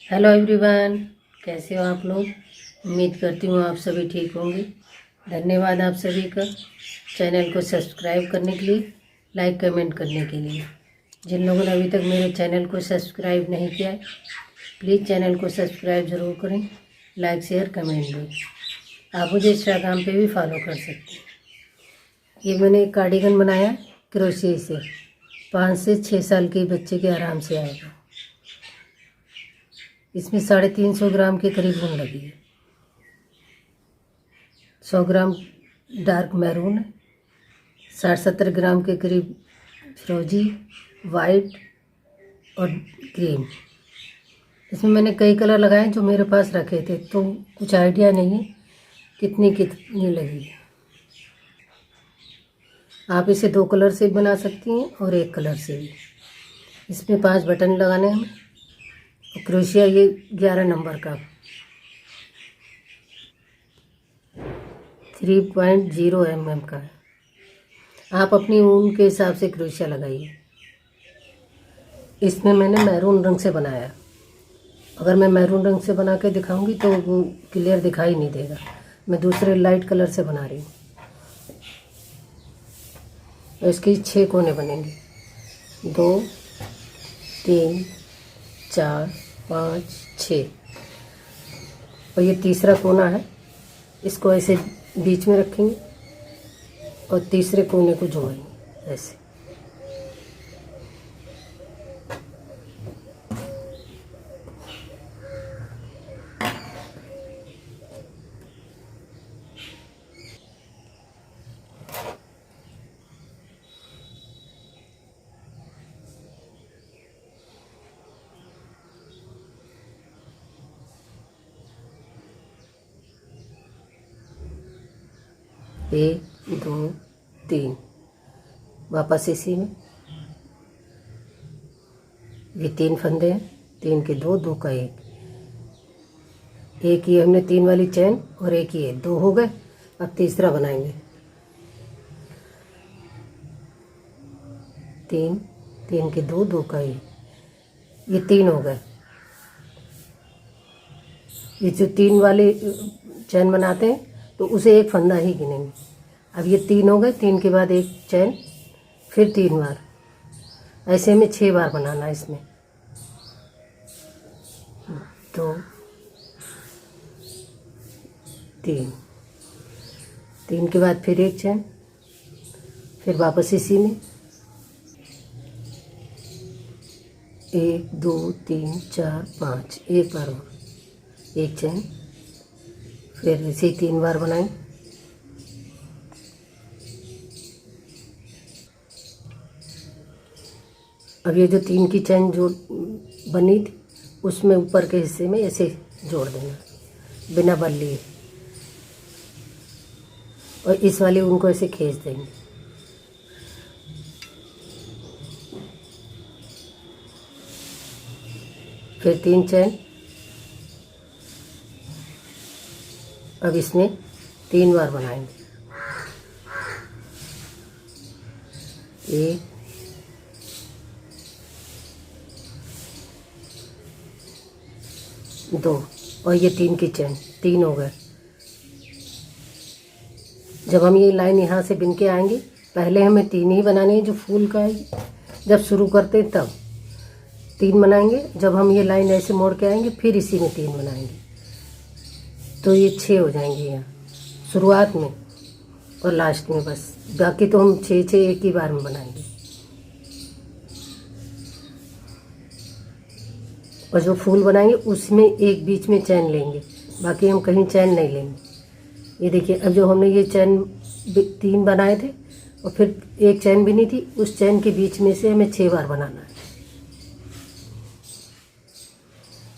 Hello everyone, कैसे हो आप लोग। उम्मीद करती हूँ आप सभी ठीक होंगे। धन्यवाद आप सभी का चैनल को सब्सक्राइब करने के लिए, लाइक कमेंट करने के लिए। जिन लोगों ने अभी तक मेरे चैनल को सब्सक्राइब नहीं किया है, प्लीज़ चैनल को सब्सक्राइब ज़रूर करें, लाइक शेयर कमेंट दें। आप मुझे इंस्टाग्राम पे भी फॉलो कर सकते हैं। ये मैंने एक कार्डिगन बनाया क्रोशिया से, 5 से 6 साल के बच्चे के आराम से आएगा। इसमें 350 ग्राम के करीब ऊन लगी है। 100 ग्राम डार्क मैरून है, 60-70 ग्राम के करीब फिरोजी, वाइट और क्रीम। इसमें मैंने कई कलर लगाए जो मेरे पास रखे थे, तो कुछ आइडिया नहीं है कितनी कितनी लगी है। आप इसे 2 कलर से बना सकती हैं और 1 कलर से भी। इसमें 5 बटन लगाने हैं। और क्रोशिया ये 11 नंबर का 3.0 mm का है। आप अपनी ऊन के हिसाब से क्रोशिया लगाइए। इसमें मैंने मैरून रंग से बनाया। अगर मैं मैरून रंग से बना के दिखाऊंगी तो वो क्लियर दिखाई नहीं देगा। मैं दूसरे लाइट कलर से बना रही हूँ। इसके 6 कोने बनेंगे, 2, 3, 4, 5, 6। और ये तीसरा कोना है, इसको ऐसे बीच में रखेंगे और तीसरे कोने को जोड़ेंगे ऐसे। एक, 2, 3, वापस इसी में। ये 3 फंदे हैं, 3 के 2, 2 का 1। एक ये हमने 3 वाली चैन और एक ये 2 हो गए। अब तीसरा बनाएंगे। 3, 3 के 2, 2 का 1। ये 3 हो गए। ये जो 3 वाले चैन बनाते हैं तो उसे एक फंदा ही गिनेंगे। अब ये 3 हो गए, 3 के बाद एक चैन, फिर 3 बार। ऐसे में 6 बार बनाना है। इसमें 2, 3, 3 के बाद फिर एक चैन, फिर वापस इसी में 1, 2, 3, 4, 5, एक बार और एक चैन, फिर इसे 3 बार बनाएं। अब ये जो 3 की चैन जो बनी थी उसमें ऊपर के हिस्से में ऐसे जोड़ देना बिना बल लिए, और इस वाले ऊन को ऐसे खींच देंगे। फिर 3 चैन। अब इसमें 3 बार बनाएंगे। 1, 2 और ये 3 की चैन, 3 हो गए। जब हम ये लाइन यहाँ से बिन के आएंगे, पहले हमें 3 ही बनाने हैं। जो फूल का जब शुरू करते हैं तब 3 बनाएंगे। जब हम ये लाइन ऐसे मोड़ के आएंगे फिर इसी में 3 बनाएंगे, तो ये 6 हो जाएंगे यहाँ शुरुआत में और लास्ट में बस। बाकी तो हम 6 एक ही बार में बनाएंगे। और जो फूल बनाएंगे उसमें एक बीच में चैन लेंगे, बाकी हम कहीं चैन नहीं लेंगे। ये देखिए, अब जो हमने ये चैन 3 बनाए थे और फिर एक चैन भी नहीं थी, उस चैन के बीच में से हमें 6 बार बनाना है।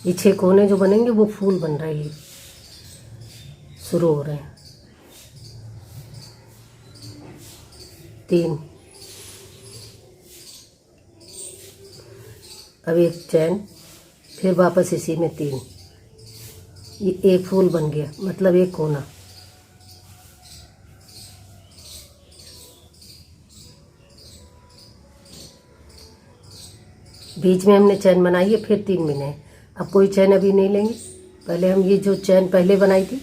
ये 6 कोने जो बनेंगे वो फूल बन रहे हैं, शुरू हो रहे हैं। 3, अब एक चैन, फिर वापस इसी में 3। ये एक फूल बन गया, मतलब एक कोना। बीच में हमने चैन बनाई है, फिर 3 बिने। अब कोई चैन अभी नहीं लेंगे, पहले हम ये जो चैन पहले बनाई थी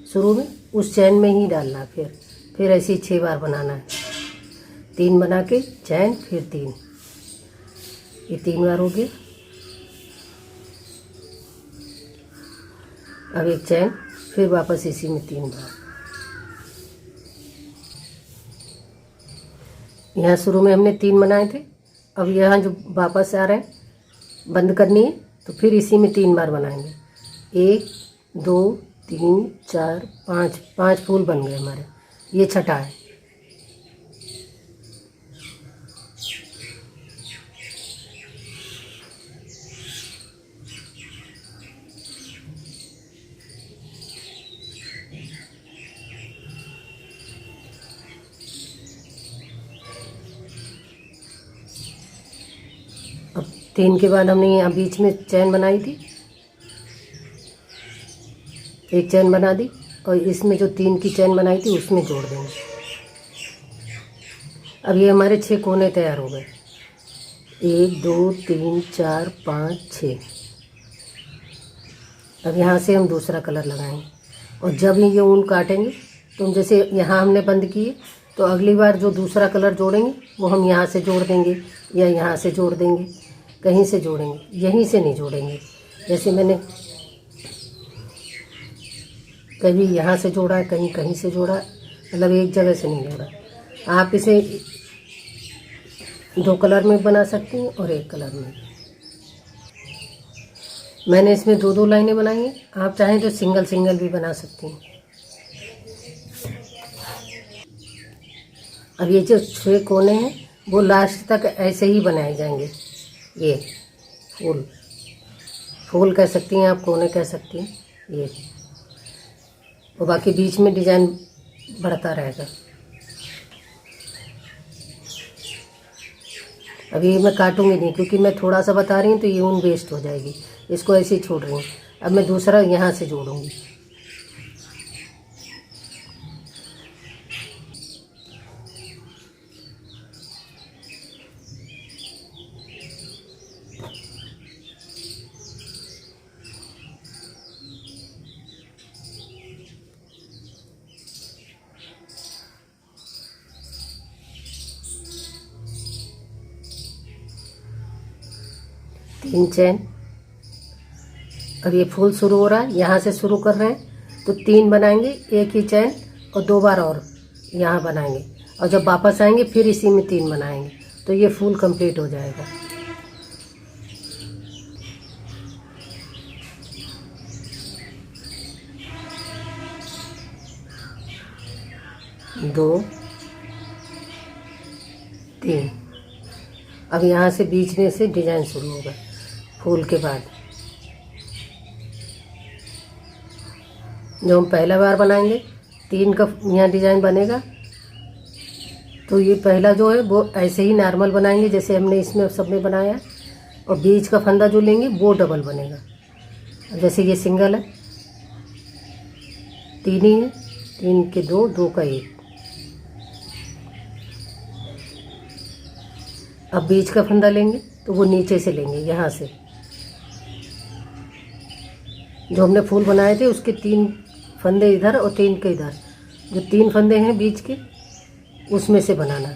शुरू में उस चैन में ही डालना, फिर ऐसे ही 6 बार बनाना है। 3 बना के चैन, फिर 3, ये 3 बार हो गया। अब एक चैन, फिर वापस इसी में 3 बार। यहाँ शुरू में हमने 3 बनाए थे, अब यहाँ जो वापस आ रहे हैं बंद करनी है तो फिर इसी में 3 बार बनाएंगे। 1 2 3 4 5, 5 फूल बन गए हमारे, ये छठा है। अब 3 के बाद हमने यहाँ बीच में चैन बनाई थी, एक चैन बना दी और इसमें जो 3 की चैन बनाई थी उसमें जोड़ देंगे। अब ये हमारे 6 कोने तैयार हो गए। 1 2 3 4 5 6। अब यहाँ से हम दूसरा कलर लगाएंगे और जब ये ऊन काटेंगे तो जैसे यहाँ हमने बंद किए तो अगली बार जो दूसरा कलर जोड़ेंगे वो हम यहाँ से जोड़ देंगे या यहाँ से जोड़ देंगे, कहीं से जोड़ेंगे, यहीं से नहीं जोड़ेंगे। जैसे मैंने कभी यहाँ से जोड़ा है, कहीं कहीं से जोड़ा, मतलब एक जगह से नहीं जोड़ा। आप इसे 2 कलर में बना सकती हैं और 1 कलर में। मैंने इसमें 2-2 लाइनें बनाई हैं, आप चाहें तो सिंगल सिंगल भी बना सकती हैं। अब ये जो 6 कोने हैं वो लास्ट तक ऐसे ही बनाए जाएंगे। ये फूल कह सकती हैं आप, कोने कह सकती हैं ये, और बाकी बीच में डिजाइन बढ़ता रहेगा। अभी मैं काटूंगी नहीं क्योंकि मैं थोड़ा सा बता रही हूँ तो ये ऊन वेस्ट हो जाएगी, इसको ऐसे ही छोड़ रही हूँ। अब मैं दूसरा यहाँ से जोड़ूंगी। तीन चैन। अब ये फूल शुरू हो रहा है, यहाँ से शुरू कर रहे हैं तो 3 बनाएंगे, एक ही चैन और 2 बार और यहाँ बनाएंगे और जब वापस आएंगे फिर इसी में 3 बनाएंगे तो ये फूल कंप्लीट हो जाएगा। दो, 3। अब यहाँ से बीच में से डिजाइन शुरू होगा फूल के बाद। जो हम पहला बार बनाएंगे 3 का यहाँ डिजाइन बनेगा तो ये पहला जो है वो ऐसे ही नॉर्मल बनाएंगे जैसे हमने इसमें सब में बनाया, और बीच का फंदा जो लेंगे वो डबल बनेगा। जैसे ये सिंगल है, 3 ही है, 3 के 2, 2 का 1। अब बीच का फंदा लेंगे तो वो नीचे से लेंगे, यहाँ से जो हमने फूल बनाए थे उसके 3 फंदे इधर और 3 के इधर, जो 3 फंदे हैं बीच के उसमें से बनाना।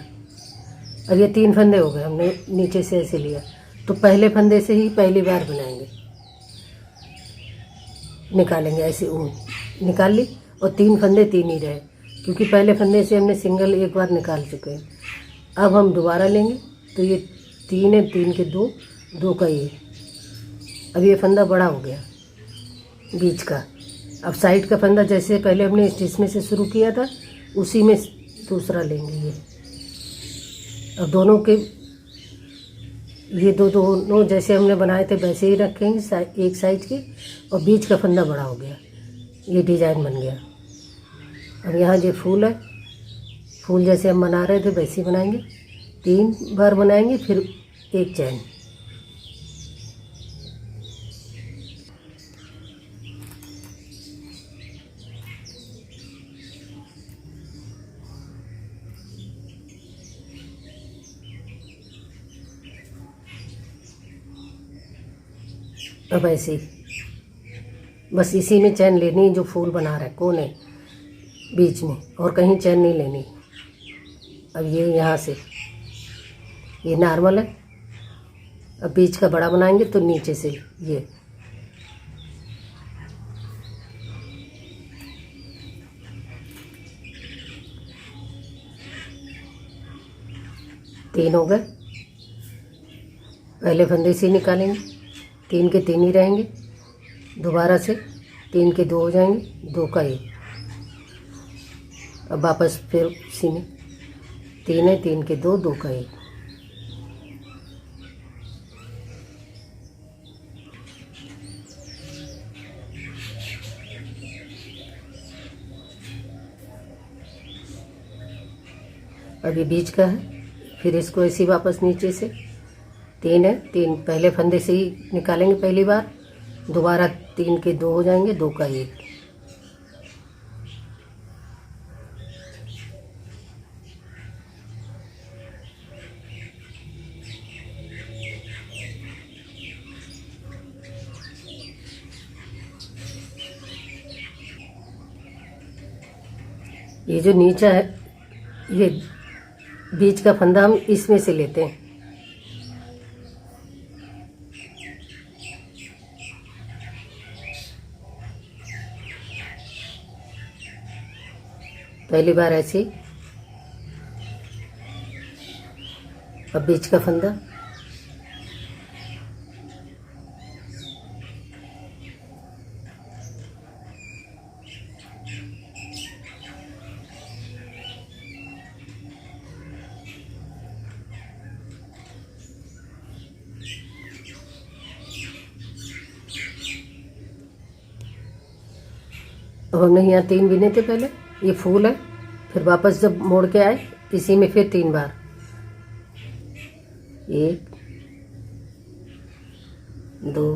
अब ये 3 फंदे हो गए, हमने नीचे से ऐसे लिया तो पहले फंदे से ही पहली बार बनाएंगे, निकालेंगे ऐसे ऊन निकाल ली और 3 फंदे 3 ही रहे क्योंकि पहले फंदे से हमने सिंगल एक बार निकाल चुके हैं। अब हम दोबारा लेंगे तो ये 3 है, 3 के 2, 2 का 1। अब ये फंदा बड़ा हो गया बीच का। अब साइड का फंदा जैसे पहले हमने इसमें से शुरू किया था उसी में दूसरा लेंगे ये। अब दोनों के ये दोनों जैसे हमने बनाए थे वैसे ही रखेंगे एक साइज के, और बीच का फंदा बड़ा हो गया, ये डिजाइन बन गया। अब यहाँ जो फूल है, फूल जैसे हम बना रहे थे वैसे ही बनाएंगे, 3 बार बनाएंगे फिर एक चैन। अब ऐसे ही बस इसी में चैन लेनी है जो फूल बना रहा है, कौन है बीच में, और कहीं चैन नहीं लेनी। अब ये यहाँ से ये नॉर्मल है। अब बीच का बड़ा बनाएंगे तो नीचे से ये तीन हो गए। पहले फंदे से निकालेंगे, 3 के 3 ही रहेंगे। दोबारा से 3 के 2 हो जाएंगे, 2 का 1। अब वापस फिर उसी में 3 है, 3 के 2, 2 का 1। अब ये बीच का है, फिर इसको ऐसे ही वापस नीचे से 3 है, 3 पहले फंदे से ही निकालेंगे पहली बार। दोबारा 3 के 2 हो जाएंगे, 2 का 1। ये जो नीचा है, ये बीच का फंदा हम इसमें से लेते हैं। पहली बार ऐसे, अब बीच का फंदा, अब हमने यहाँ 3 बिने थे पहले, ये फूल है। फिर वापस जब मोड़ के आए इसी में फिर 3 बार, 1 2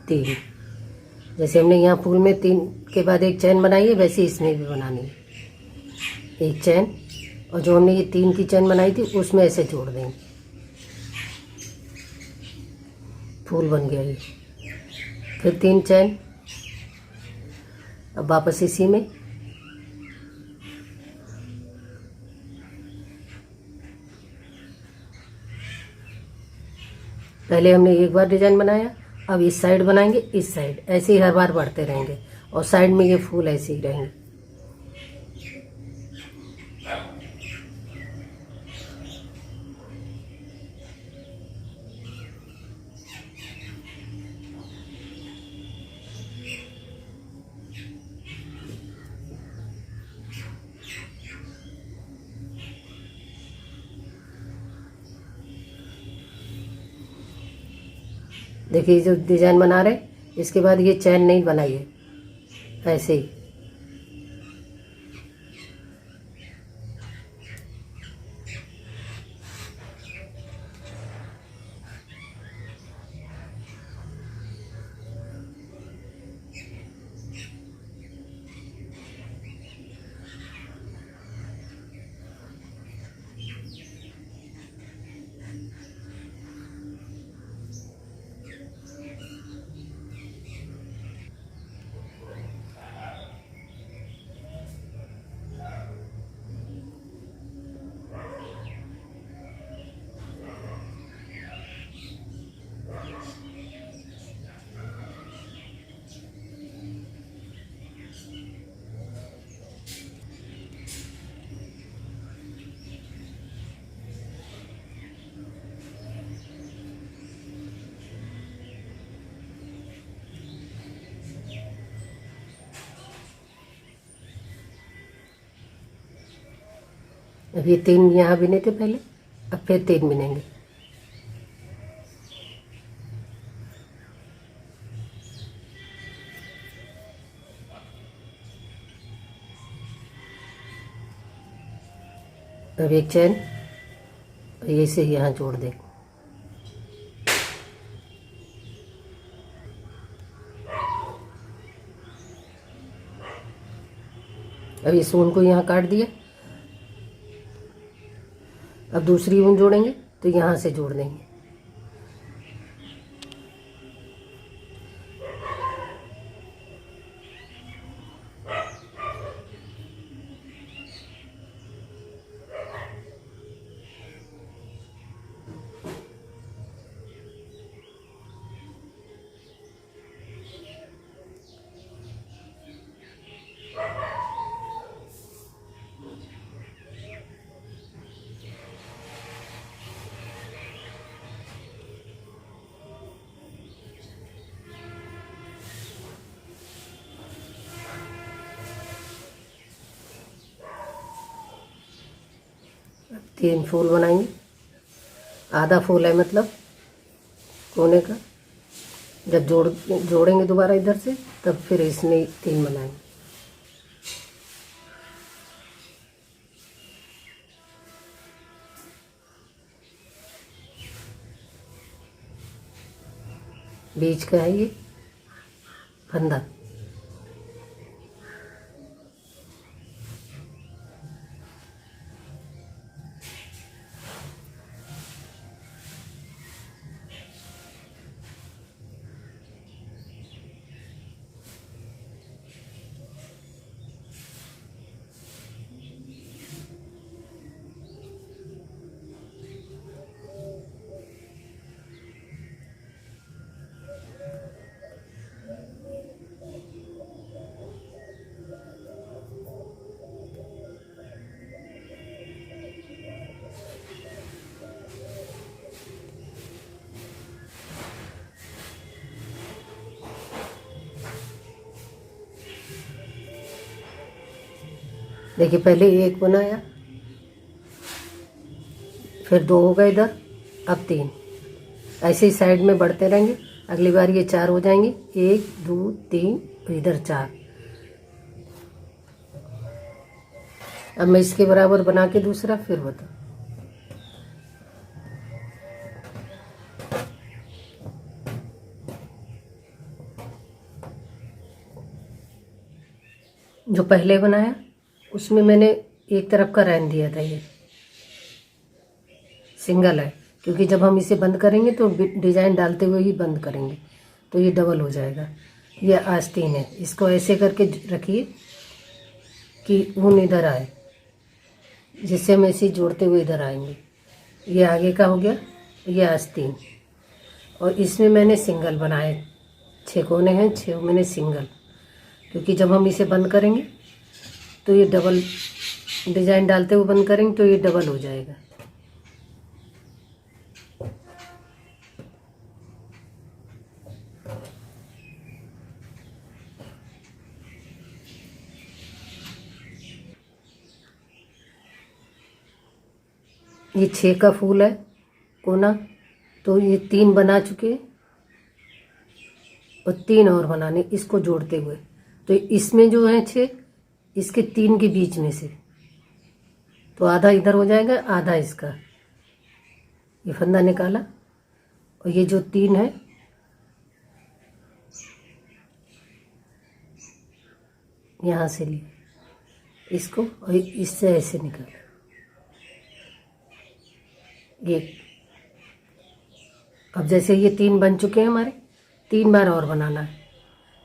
3। जैसे हमने यहाँ फूल में 3 के बाद एक चैन बनाई है, वैसे इसमें भी बनानी है एक चैन। और जो हमने ये 3 की चैन बनाई थी उसमें ऐसे जोड़ देंगे, फूल बन गया ये। फिर 3 चैन। अब वापस इसी में पहले हमने एक बार डिजाइन बनाया, अब इस साइड बनाएंगे, इस साइड, ऐसे ही हर बार बढ़ते रहेंगे। और साइड में ये फूल ऐसे ही रहेंगे। देखिए जो डिजाइन बना रहे, इसके बाद ये चैन नहीं बनाइए, ऐसे ही। अब ये 3 यहाँ बिने थे पहले, अब फिर 3 बिनेंगे। अब एक चैन ये से यहाँ जोड़ दें। अब इस ऊन को यहाँ काट दिया। अब दूसरी ऊन जोड़ेंगे तो यहाँ से जोड़ देंगे, तीन फूल बनाएंगे, आधा फूल है मतलब कोने का। जब जोड़ेंगे दोबारा इधर से, तब फिर इसमें तीन बनाएंगे। बीच का है ये फंदा। देखिए पहले एक बनाया, फिर दो हो गए इधर, अब तीन। ऐसे ही साइड में बढ़ते रहेंगे। अगली बार ये चार हो जाएंगे, 1 2 3 और इधर 4। अब मैं इसके बराबर बना के दूसरा फिर बता। जो पहले बनाया उसमें मैंने एक तरफ का रहने दिया था, ये सिंगल है, क्योंकि जब हम इसे बंद करेंगे तो डिजाइन डालते हुए ही बंद करेंगे, तो ये डबल हो जाएगा। ये आस्तीन है, इसको ऐसे करके रखिए कि ऊन इधर आए, जिससे हम ऐसे जोड़ते हुए इधर आएंगे। ये आगे का हो गया, ये आस्तीन। और इसमें मैंने सिंगल बनाए, 6 कोने हैं, 6 मैंने सिंगल, क्योंकि जब हम इसे बंद करेंगे तो ये डबल, डिजाइन डालते हुए बंद करेंगे तो ये डबल हो जाएगा। ये 6 का फूल है कोना, तो ये 3 बना चुके और 3 और बनाने इसको जोड़ते हुए। तो इसमें जो है 6, इसके 3 के बीच में से, तो आधा इधर हो जाएगा, आधा इसका। ये फंदा निकाला और ये जो 3 है यहाँ से लिए इसको और इससे ऐसे निकाला। ये अब जैसे ये 3 बन चुके हैं हमारे, 3 बार और बनाना है,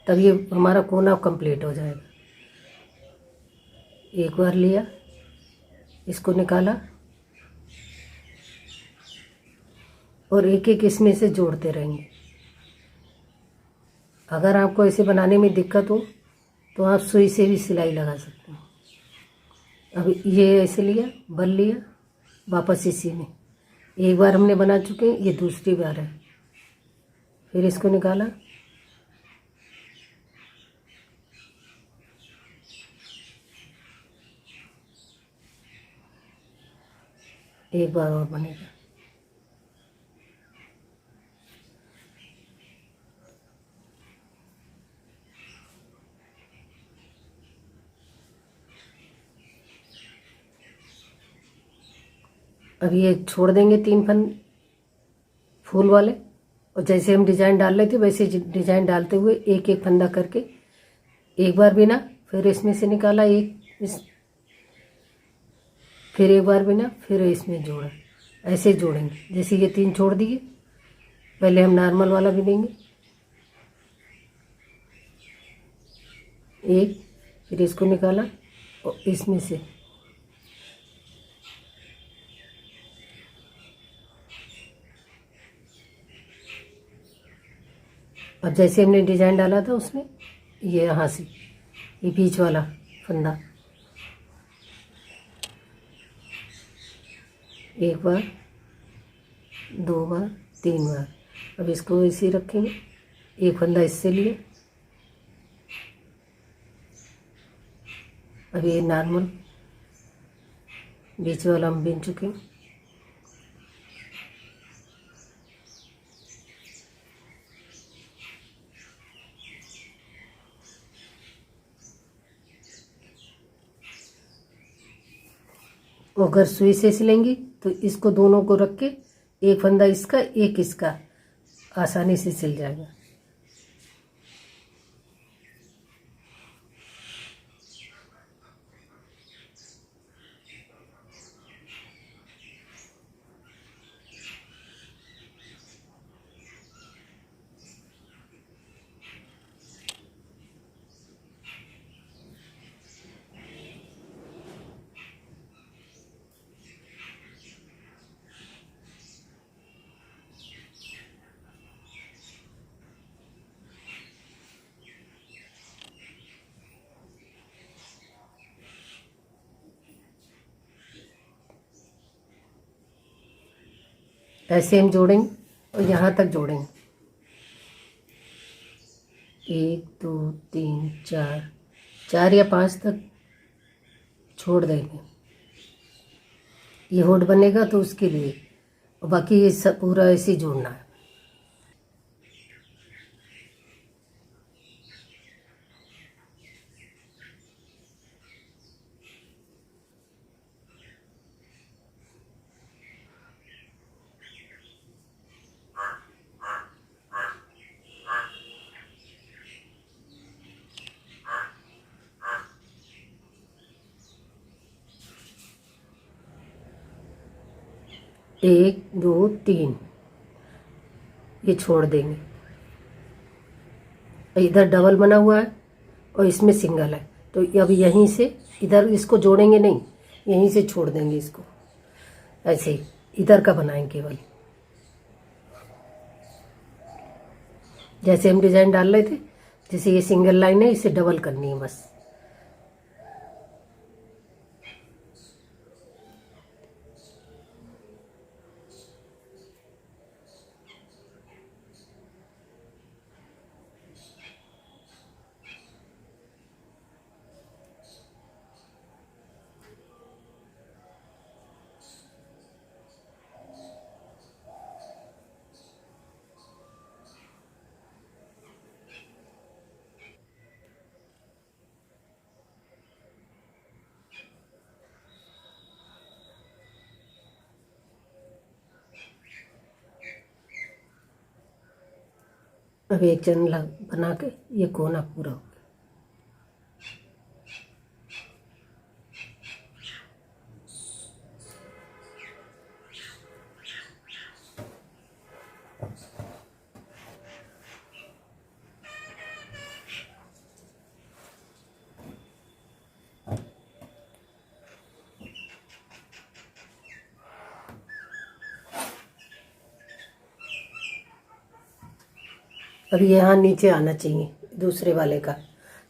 तब ये हमारा कोना कंप्लीट हो जाएगा। एक बार लिया, इसको निकाला और एक एक इसमें से जोड़ते रहेंगे। अगर आपको ऐसे बनाने में दिक्कत हो तो आप सुई से भी सिलाई लगा सकते हो। अब ये ऐसे लिया, बल लिया, वापस इसी में एक बार हमने बना चुके हैं, ये दूसरी बार है। फिर इसको निकाला, एक बार और बनेगा। अब ये छोड़ देंगे 3 फूल वाले, और जैसे हम डिजाइन डाल रहे थे वैसे डिजाइन डालते हुए एक एक फंदा करके एक बार बिना, फिर इसमें से निकाला एक, फिर एक बार बिना, फिर इसमें जोड़ा। ऐसे जोड़ेंगे। जैसे ये 3 छोड़ दिए, पहले हम नॉर्मल वाला बिनेंगे, एक, फिर इसको निकाला और इसमें से अब जैसे हमने डिजाइन डाला था उसमें, ये यहाँ से ये बीच वाला फंदा एक बार, 2 बार, 3 बार। अब इसको इसे ही रखेंगे, एक फंदा इससे लिए। अब ये नॉर्मल बीच वाला हम बिन चुके हैं। अगर सुई से सिलेंगी तो इसको दोनों को रख के एक फंदा इसका एक इसका आसानी से सिल जाएगा। ऐसे हम जोड़ेंगे और यहाँ तक जोड़ेंगे। 1 2 3 4, 4 या 5 तक छोड़ देंगे। ये होड़ बनेगा तो उसके लिए, और बाकी ये सब पूरा ऐसे ही जोड़ना है। एक दो तीन ये छोड़ देंगे। इधर डबल बना हुआ है और इसमें सिंगल है, तो अब यहीं से इधर इसको जोड़ेंगे नहीं, यहीं से छोड़ देंगे इसको। ऐसे ही इधर का बनाएंगे केवल, जैसे हम डिजाइन डाल रहे थे। जैसे ये सिंगल लाइन है, इसे डबल करनी है बस। अब एक चैन बना के ये कोना पूरा हो। अब यहाँ नीचे आना चाहिए दूसरे वाले का,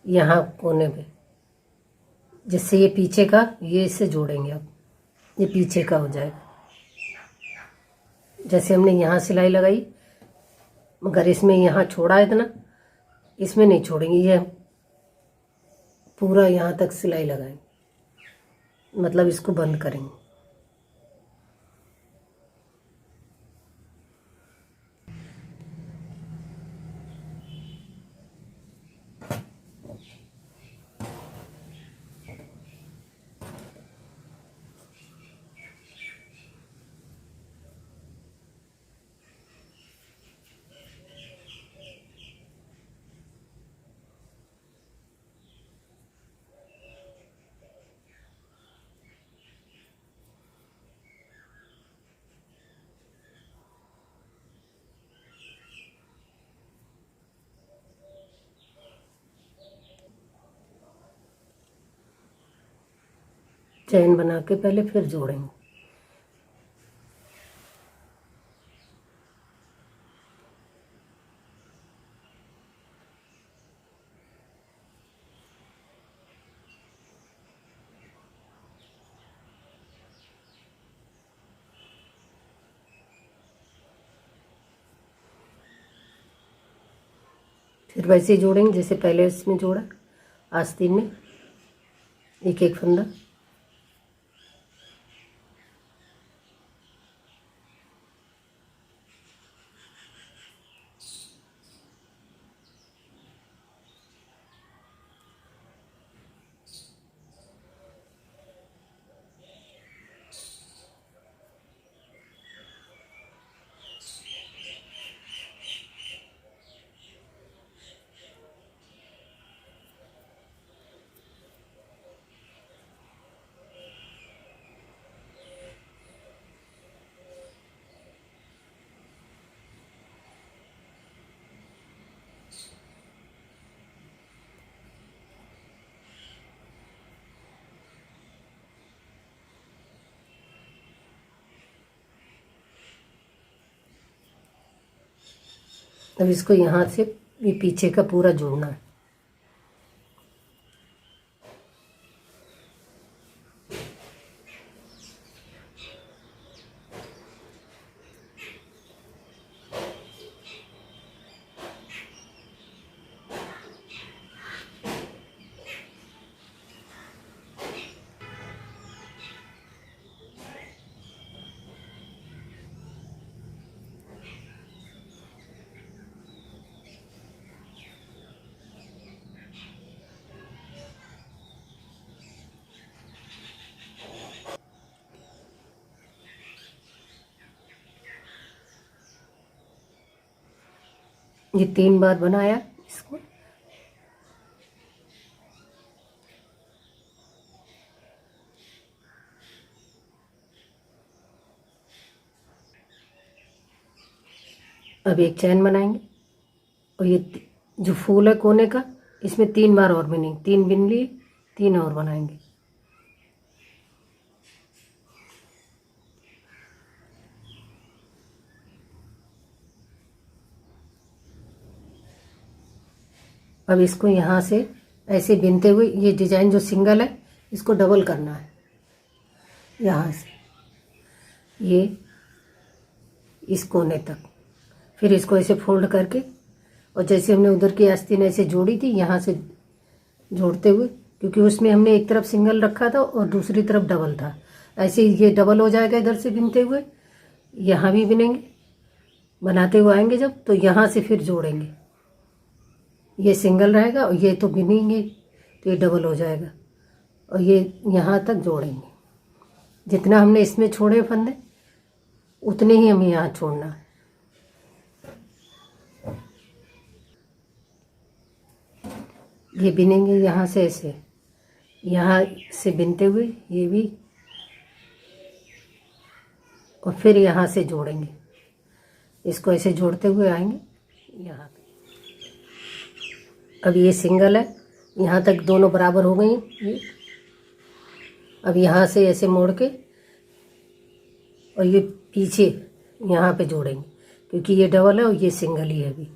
यहाँ कोने पे, जिससे ये पीछे का ये इससे जोड़ेंगे। अब ये पीछे का हो जाएगा। जैसे हमने यहाँ सिलाई लगाई, मगर इसमें यहाँ छोड़ा है इतना, इसमें नहीं छोड़ेंगे। ये पूरा यहाँ तक सिलाई लगाएंगे, मतलब इसको बंद करेंगे। चैन बना के पहले फिर जोड़ेंगे। फिर वैसे ही जोड़ेंगे जैसे पहले इसमें जोड़ा, आस्तीन में एक एक फंदा। अब इसको यहाँ से ये पीछे का पूरा जोड़ना है। ये 3 बार बनाया इसको। अब एक चैन बनाएंगे और ये जो फूल है कोने का, इसमें 3 बार और बिनेंगे। 3 बिन लिए, 3 और बनाएंगे। अब इसको यहाँ से ऐसे बिनते हुए, ये डिजाइन जो सिंगल है इसको डबल करना है यहाँ से ये इस कोने तक। फिर इसको ऐसे फोल्ड करके, और जैसे हमने उधर की आस्तीन ऐसे जोड़ी थी, यहाँ से जोड़ते हुए, क्योंकि उसमें हमने एक तरफ सिंगल रखा था और दूसरी तरफ डबल था, ऐसे ये डबल हो जाएगा। इधर से बिनते हुए यहाँ भी बिनेंगे, बनाते हुए आएंगे जब, तो यहाँ से फिर जोड़ेंगे। ये सिंगल रहेगा और ये तो बिनेंगे तो ये डबल हो जाएगा, और ये यहाँ तक जोड़ेंगे। जितना हमने इसमें छोड़े फंदे उतने ही हमें यहाँ छोड़ना है। ये बिनेंगे यहाँ से ऐसे, यहाँ से बिनते हुए ये भी, और फिर यहाँ से जोड़ेंगे। इसको ऐसे जोड़ते हुए आएंगे यहाँ पे। अब ये सिंगल है, यहाँ तक दोनों बराबर हो गई ये। अब यहाँ से ऐसे मोड़ के और ये पीछे यहाँ पे जोड़ेंगे, क्योंकि ये डबल है और ये सिंगल ही है अभी।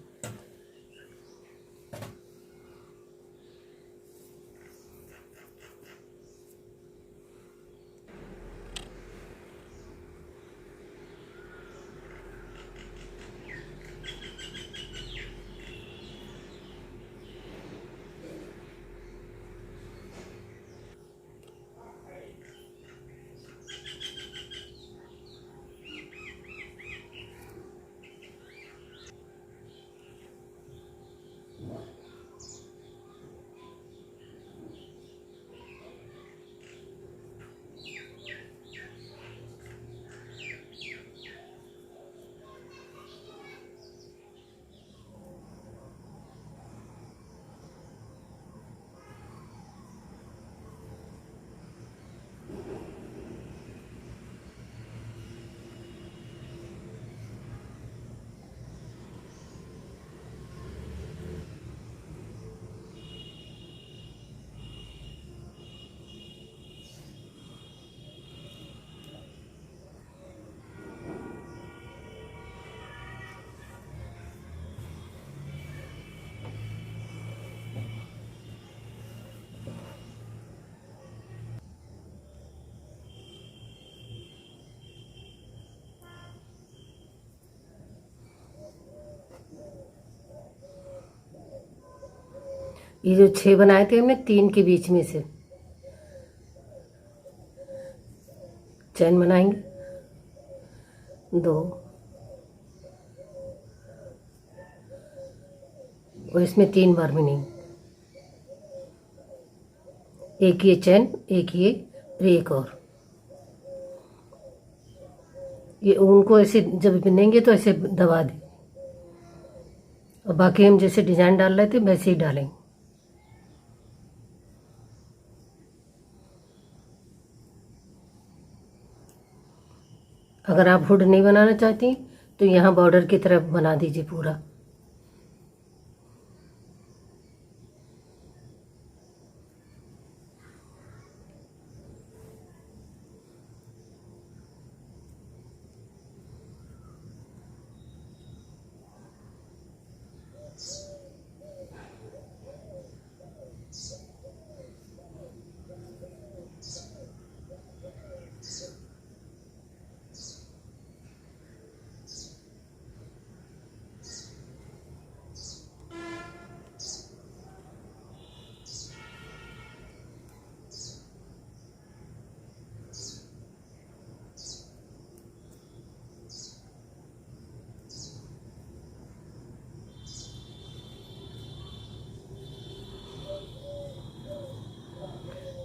ये जो 6 बनाए थे हमने 3 के बीच में से चैन बनाएंगे, 2, और इसमें 3 बार बिनेंगे। एक ये चैन, एक ये और एक और। ये उनको ऐसे जब बिनेंगे तो ऐसे दबा दें, और बाकी हम जैसे डिजाइन डाल रहे थे वैसे ही डालेंगे। अगर आप हुड नहीं बनाना चाहती तो यहाँ बॉर्डर की तरफ बना दीजिए पूरा।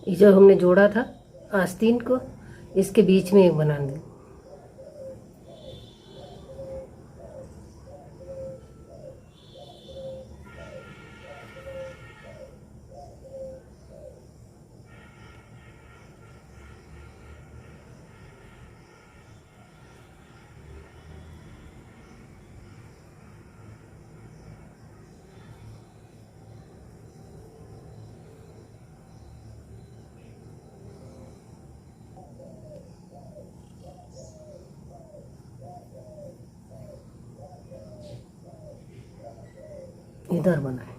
ये जो हमने जोड़ा था आस्तीन को, इसके बीच में एक बना दें। इधर बनाए।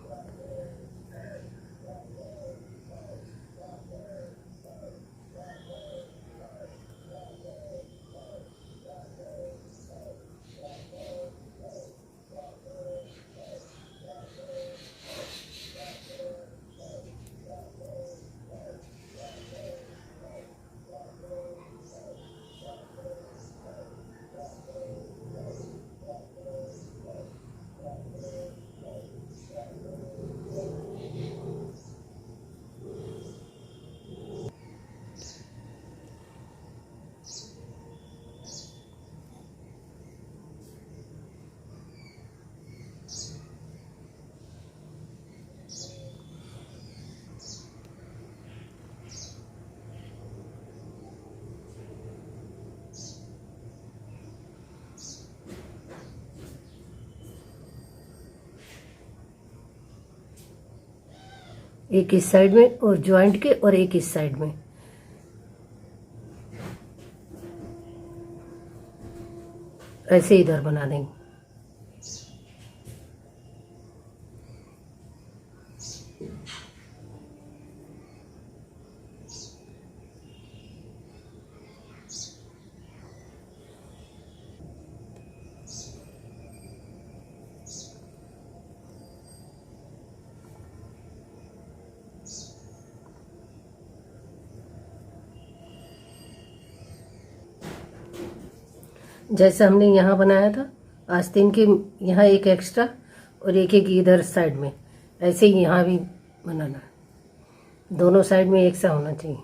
एक इस साइड में और जॉइंट के, और एक इस साइड में। ऐसे इधर बना देंगे। जैसे हमने यहाँ बनाया था आस्तीन के, यहाँ एक एक्स्ट्रा और एक एक इधर साइड में, ऐसे ही यहाँ भी बनाना है। दोनों साइड में एक सा होना चाहिए।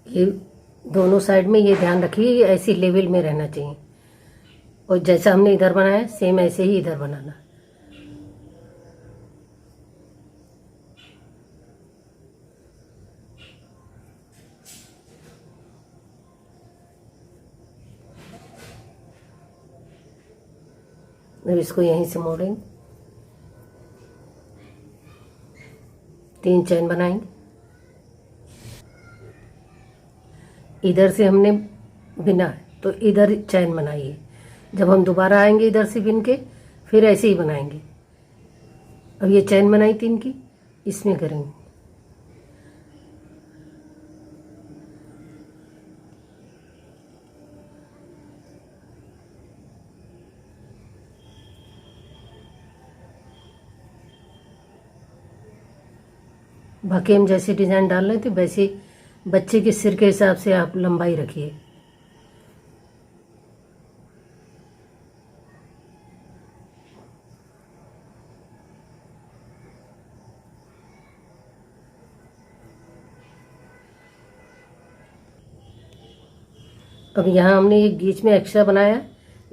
ये दोनों साइड में ये ध्यान रखिए, ये ऐसी लेवल में रहना चाहिए। और जैसा हमने इधर बनाया सेम ऐसे ही इधर बनाना। अब इसको यहीं से मोड़ेंगे, 3 चैन बनाएंगे। इधर से हमने बिना है तो इधर चैन बनाइए। जब हम दोबारा आएंगे इधर से बिन के, फिर ऐसे ही बनाएंगे। अब ये चैन बनाई 3 की, इसमें करेंगे। बाकी हम जैसे डिज़ाइन डाल रहे थे वैसे बच्चे के सिर के हिसाब से आप लंबाई रखिए। अब यहाँ हमने एक बीच में एक्स्ट्रा बनाया,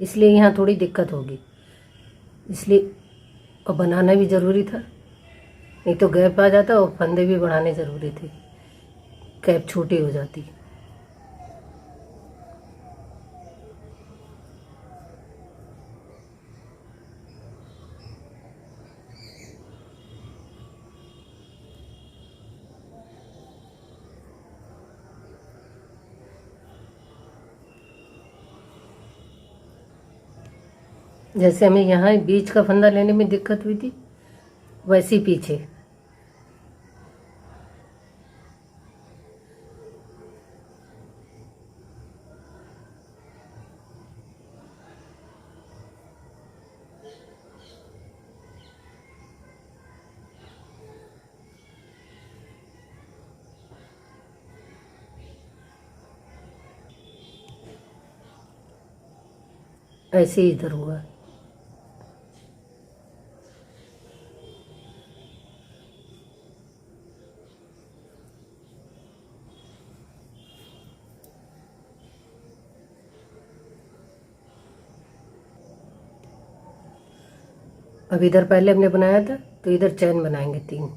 इसलिए यहाँ थोड़ी दिक्कत होगी, इसलिए और बनाना भी ज़रूरी था, नहीं तो गैप आ जाता और फंदे भी बढ़ाने ज़रूरी थे, कैप छोटी हो जाती। जैसे हमें यहाँ बीच का फंदा लेने में दिक्कत हुई थी, वैसे ही पीछे ऐसे ही इधर हुआ। अब इधर पहले हमने बनाया था तो इधर चैन बनाएंगे 3।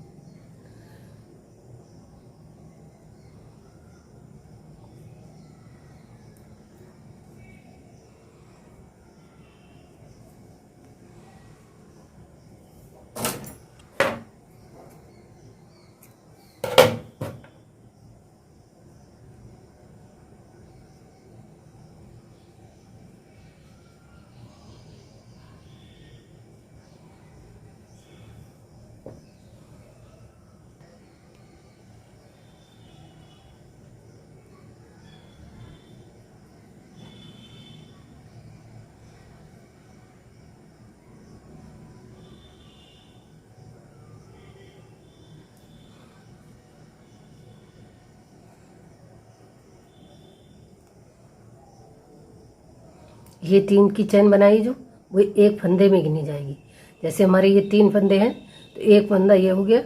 ये 3 की चैन बनाई जो, वो एक फंदे में गिनी जाएगी। जैसे हमारे ये 3 फंदे हैं तो एक फंदा ये हो गया,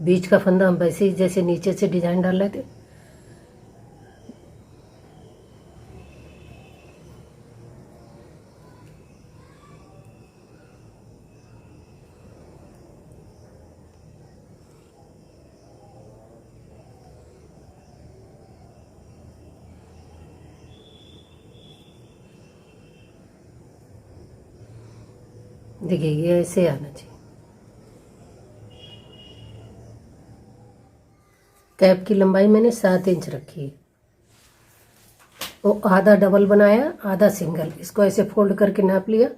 बीच का फंदा हम वैसे ही जैसे नीचे से डिजाइन डाल रहे थे, देखिए ये ऐसे आना चाहिए। कैप की लंबाई मैंने 7 इंच रखी है। वो आधा डबल बनाया, आधा सिंगल, इसको ऐसे फोल्ड करके नाप लिया,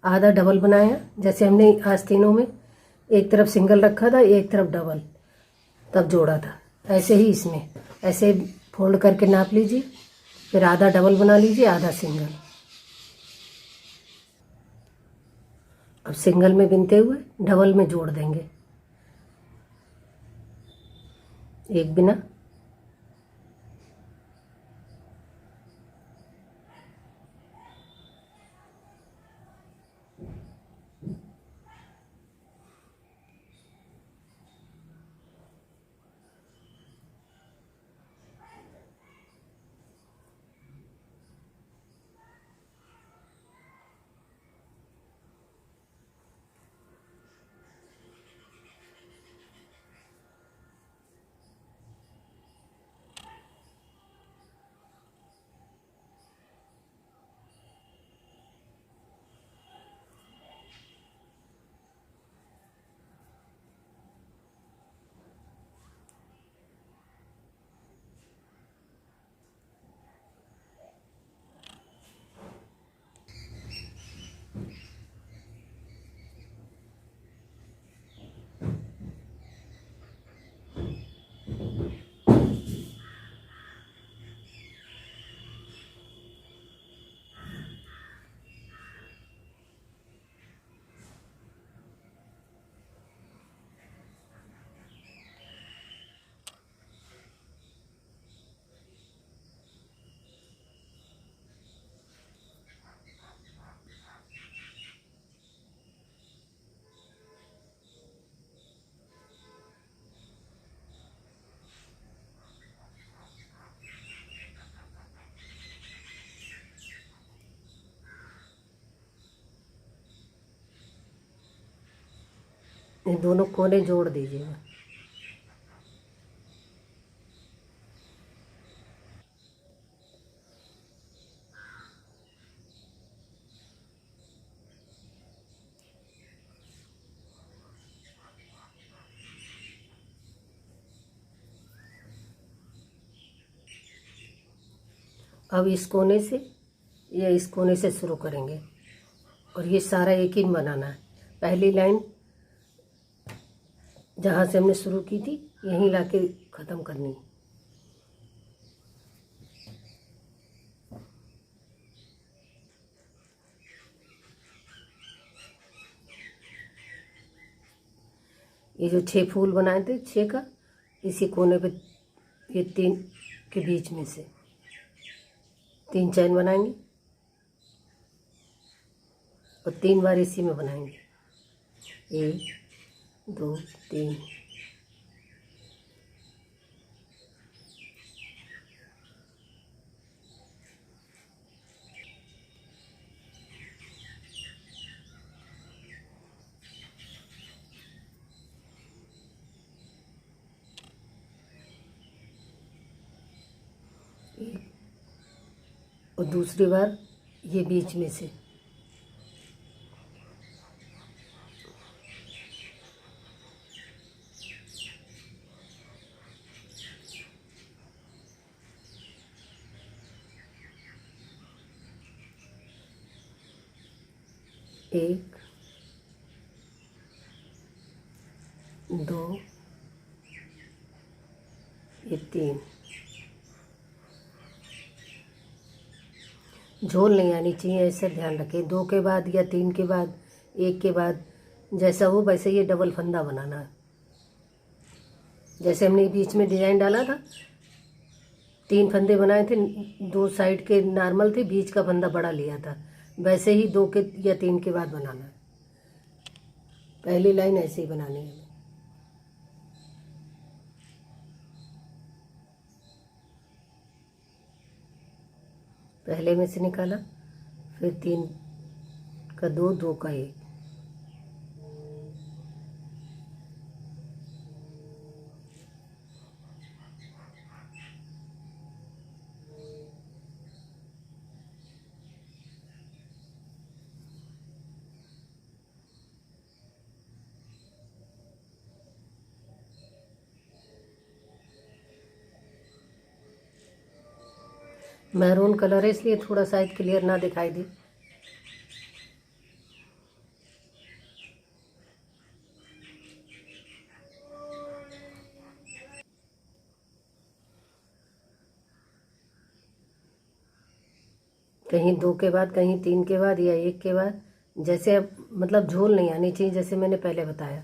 आधा डबल बनाया। जैसे हमने आज तीनों में एक तरफ सिंगल रखा था, एक तरफ डबल, तब जोड़ा था, ऐसे ही इसमें ऐसे फोल्ड करके नाप लीजिए, फिर आधा डबल बना लीजिए, आधा सिंगल। अब सिंगल में बिनते हुए डबल में जोड़ देंगे, एक बिना, ये दोनों कोने जोड़ दीजिएगा। अब इस कोने से ये इस कोने से शुरू करेंगे और ये सारा एक ही बनाना है। पहली लाइन जहाँ से हमने शुरू की थी यहीं लाके ख़त्म करनी है। ये जो 6 फूल बनाए थे 6 का, इसी कोने पे ये 3 के बीच में से 3 चैन बनाएंगे और 3 बार इसी में बनाएंगे। 1 2 3। और दूसरी बार ये बीच में से एक 2 ये 3। झोल नहीं आनी चाहिए, ऐसा ध्यान रखें। 2 के बाद या 3 के बाद 1 के बाद जैसा हो वैसे ये डबल फंदा बनाना है। जैसे हमने बीच में डिजाइन डाला था 3 फंदे बनाए थे, 2 साइड के नॉर्मल थे, बीच का फंदा बड़ा लिया था, वैसे ही 2 के या 3 के बाद बनाना है। पहली लाइन ऐसे ही बनानी है। पहले में से निकाला, फिर 3 का 2, 2 का 1। मैरून कलर है इसलिए थोड़ा शायद क्लियर ना दिखाई दे। कहीं 2 के बाद, कहीं 3 के बाद या 1 के बाद, जैसे मतलब झोल नहीं आनी चाहिए, जैसे मैंने पहले बताया।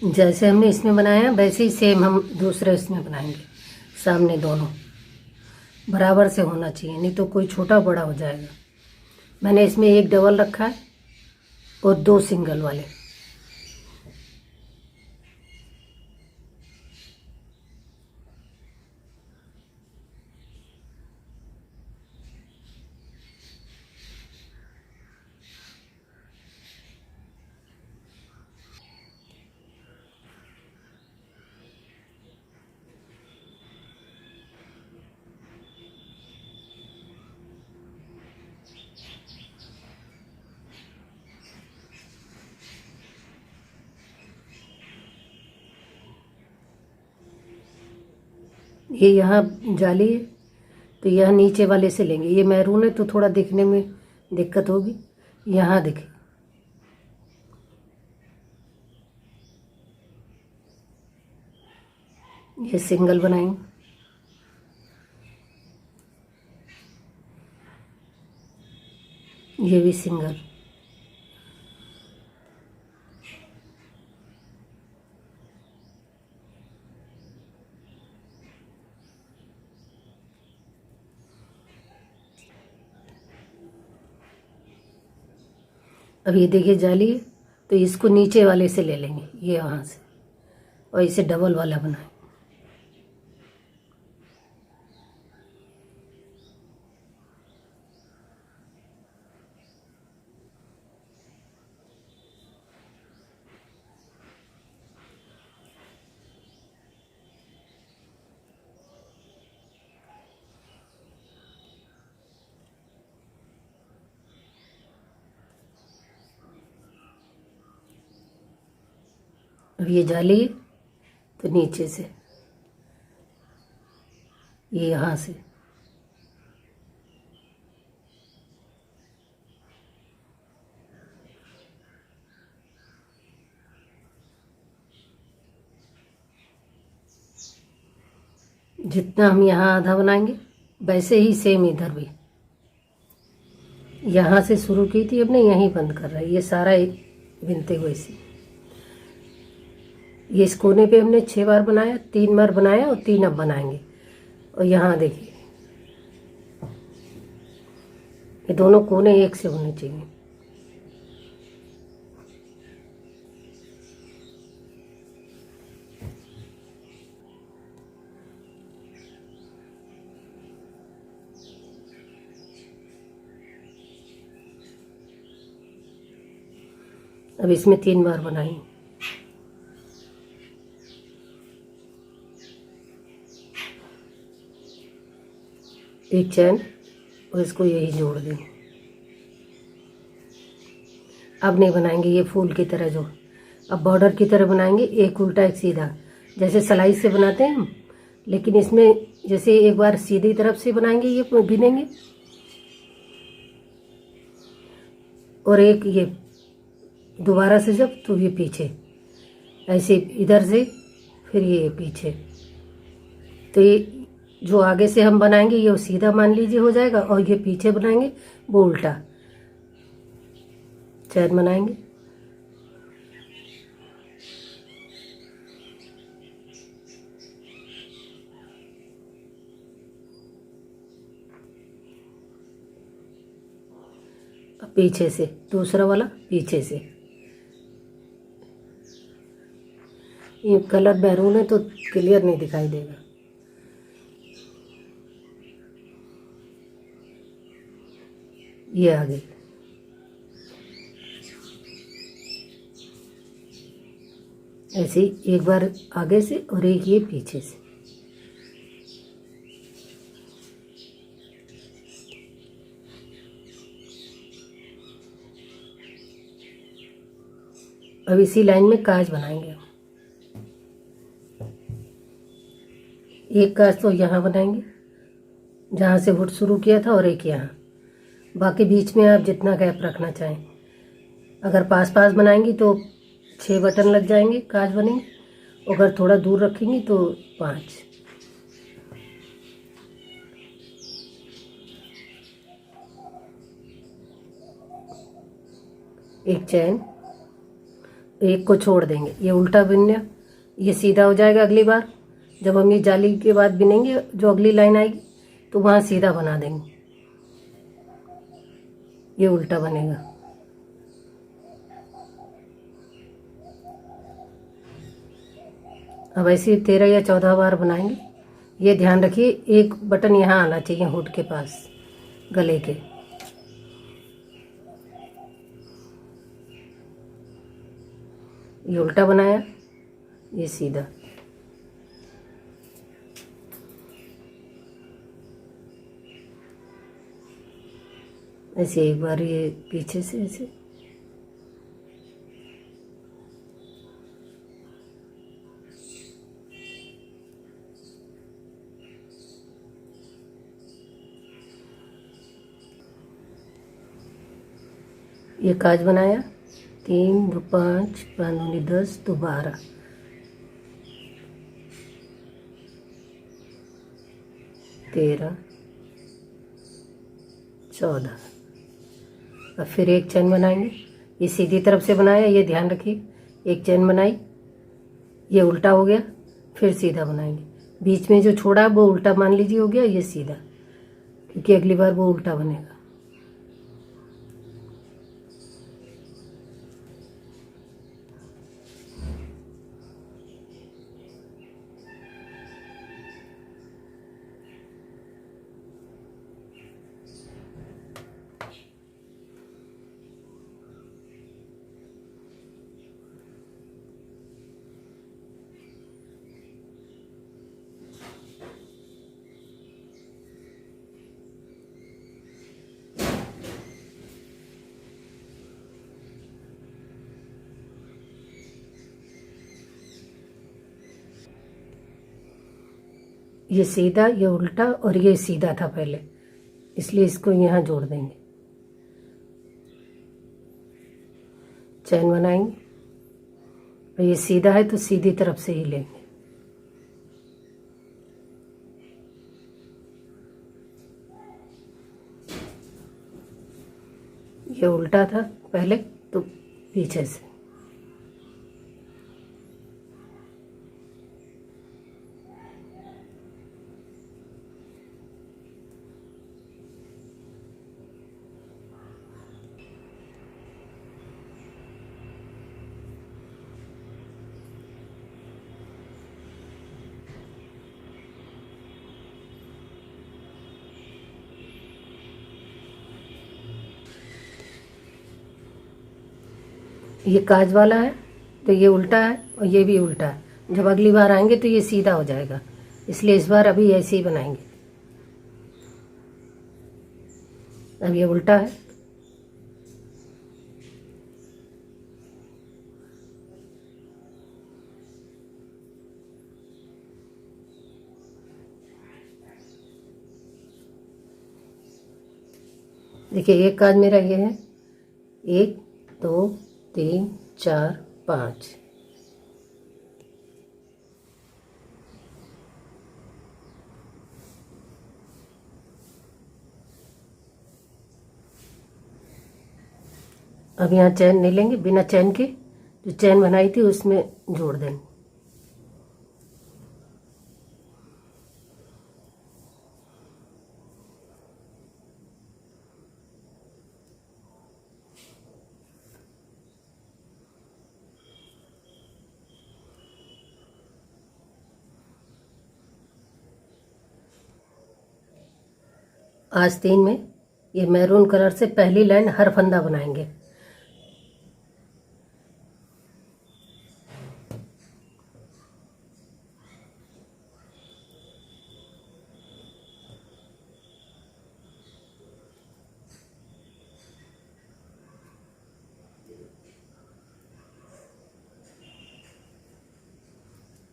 जैसे हमने इसमें बनाया वैसे ही सेम हम दूसरे इसमें बनाएंगे। सामने दोनों बराबर से होना चाहिए, नहीं तो कोई छोटा बड़ा हो जाएगा। मैंने इसमें 1 डबल रखा है और 2 सिंगल वाले। ये यहाँ जाली है तो यह नीचे वाले से लेंगे। ये मैरून है तो थोड़ा दिखने में दिक्कत होगी, यहाँ दिखे। ये सिंगल बनाएंगे। ये भी सिंगल। अब ये देखिए जाली है तो इसको नीचे वाले से ले लेंगे, ये वहाँ से, और इसे डबल वाला बनाएं। अब ये जाली है तो नीचे से, ये यहाँ से, जितना हम यहाँ आधा बनाएंगे वैसे ही सेम इधर भी, यहाँ से शुरू की थी हमने, यहीं बंद कर रहा है, ये सारा बिनते हुए इसी, ये इस कोने पे हमने 6 बार बनाया, 3 बार बनाया और 3 अब बनाएंगे। और यहाँ देखिए ये दोनों कोने एक से होने चाहिए। अब इसमें 3 बार बनाएंगे। एक चैन और इसको यही जोड़ देंगे। अब नहीं बनाएंगे ये फूल की तरह, जो अब बॉर्डर की तरह बनाएंगे, एक उल्टा एक सीधा, जैसे सिलाई से बनाते हैं हम, लेकिन इसमें जैसे एक बार सीधी तरफ से बनाएंगे ये बिनेंगे, और एक ये दोबारा से जब, तो ये पीछे ऐसे इधर से, फिर ये पीछे, तो ये जो आगे से हम बनाएंगे ये सीधा मान लीजिए हो जाएगा, और ये पीछे बनाएंगे वो उल्टा। चैन बनाएंगे, अब पीछे से दूसरा वाला, पीछे से, ये कलर मैरून है तो क्लियर नहीं दिखाई देगा। ये आगे, ऐसे ही एक बार आगे से और एक ये पीछे से। अब इसी लाइन में काज बनाएंगे हम। एक काज तो यहाँ बनाएंगे जहाँ से हुड शुरू किया था, और एक यहाँ, बाकी बीच में आप जितना गैप रखना चाहें। अगर पास पास बनाएंगी तो 6 बटन लग जाएंगे, काज बनेंगे, अगर थोड़ा दूर रखेंगी तो 5। एक चैन, एक को छोड़ देंगे, ये उल्टा बिनना, ये सीधा हो जाएगा। अगली बार जब हम ये जाली के बाद बिनेंगे, जो अगली लाइन आएगी तो वहाँ सीधा बना देंगे, ये उल्टा बनेगा। अब ऐसे 13 या 14 बार बनाएंगे। ये ध्यान रखिए एक बटन यहाँ आना चाहिए हुड के पास, गले के। ये उल्टा बनाया, ये सीधा। ऐसे एक बार ये पीछे से ऐसे, ये काज बनाया, 3 2 5 5 दूनी 10 तो 12, 13 14। अब फिर एक चैन बनाएंगे, ये सीधी तरफ से बनाया, ये ध्यान रखिए, एक चैन बनाई, ये उल्टा हो गया, फिर सीधा बनाएंगे। बीच में जो छोड़ा वो उल्टा मान लीजिए हो गया, ये सीधा, क्योंकि अगली बार वो उल्टा बनेगा। ये सीधा, ये उल्टा और ये सीधा था पहले, इसलिए इसको यहाँ जोड़ देंगे। चैन बनाएंगे और ये सीधा है तो सीधी तरफ से ही लेंगे। ये उल्टा था पहले तो पीछे से। ये काज वाला है तो ये उल्टा है और ये भी उल्टा है। जब अगली बार आएंगे तो ये सीधा हो जाएगा, इसलिए इस बार अभी ऐसे ही बनाएंगे। अब ये उल्टा है, देखिए एक काज मेरा ये है, 1 2 3 4 5। अब यहाँ चैन नहीं लेंगे, बिना चैन के जो चैन बनाई थी उसमें जोड़ देंगे। आस्तीन में ये मैरून कलर से पहली लाइन हर फंदा बनाएंगे।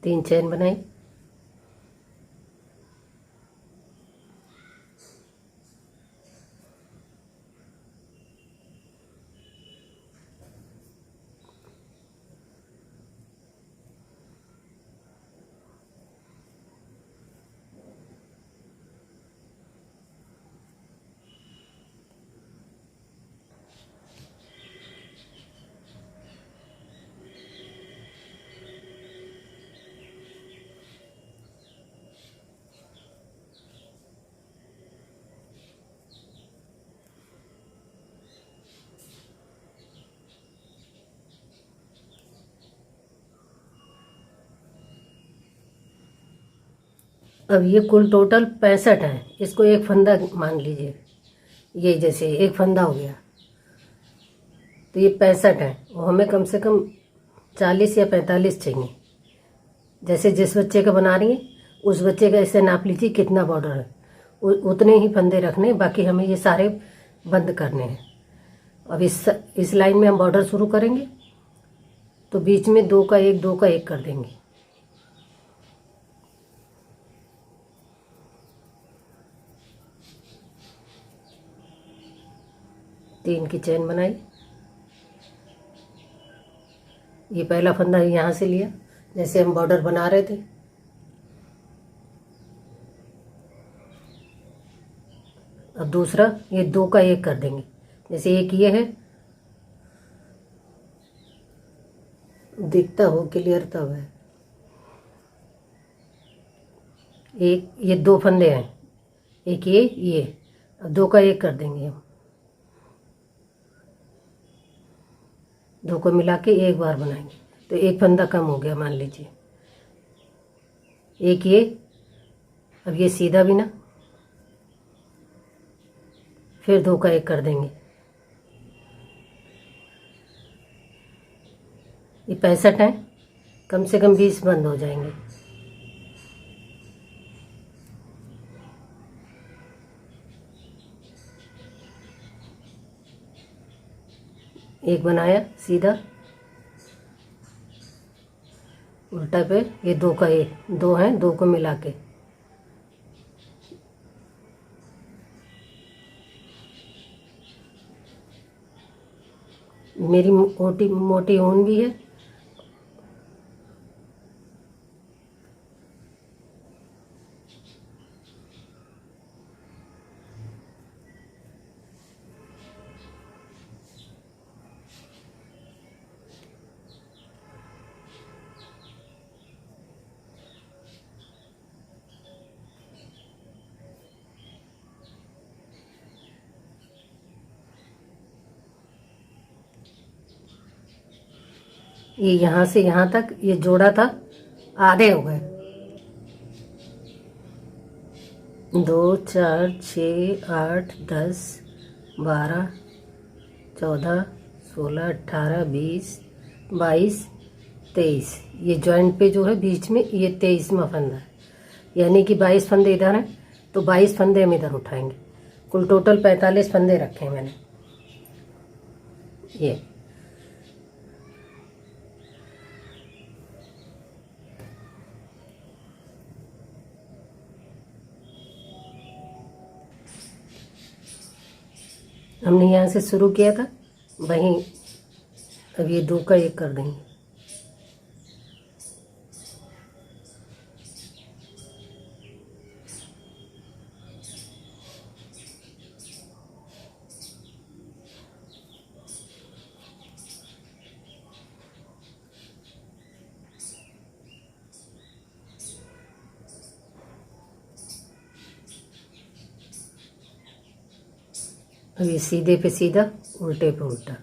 तीन चैन बनाई, अब ये कुल टोटल 65 है। इसको एक फंदा मान लीजिए, ये जैसे एक फंदा हो गया तो ये 65 है और हमें कम से कम 40 या 45 चाहिए। जैसे जिस बच्चे का बना रही हैं उस बच्चे का ऐसे नाप लीजिए कितना बॉर्डर है, उतने ही फंदे रखने, बाकी हमें ये सारे बंद करने हैं। अब इस लाइन में हम बॉर्डर शुरू करेंगे तो बीच में 2 का 1 2 का 1 कर देंगे। तीन की चैन बनाई, ये पहला फंदा यहाँ से लिया जैसे हम बॉर्डर बना रहे थे। अब दूसरा ये 2 का 1 कर देंगे, जैसे एक ये है, दिखता हो क्लियर तब है। एक ये 2 फंदे हैं, एक ये अब 2 का 1 कर देंगे हम। 2 को मिला के एक बार बनाएंगे तो एक फंदा कम हो गया मान लीजिए। एक ये, अब ये सीधा भी ना, फिर 2 का 1 कर देंगे। ये 65 है, कम से कम 20 बंद हो जाएंगे। एक बनाया सीधा, उल्टा पे ये 2 का 1 2 हैं, 2 को मिला के मेरी मोटी मोटी ऊन भी है। ये यहाँ से यहाँ तक ये जोड़ा था, आधे हो गए। 2 4 6 8 10 12 14 16 18 20 22 23। ये जॉइंट पे जो है बीच में ये 23वां फंदा है, यानी कि 22 फंदे इधर हैं तो 22 फंदे हम इधर उठाएंगे। कुल टोटल 45 फंदे रखे हैं मैंने। ये हमने यहाँ से शुरू किया था, वहीं अब ये 2 का 1 कर देंगे। अब ये सीधे पे सीधा, उल्टे पे उल्टा।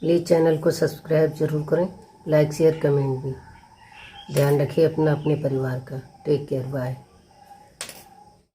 प्लीज़ चैनल को सब्सक्राइब जरूर करें, लाइक शेयर कमेंट भी। ध्यान रखिए अपना अपने परिवार का। Take care, bye.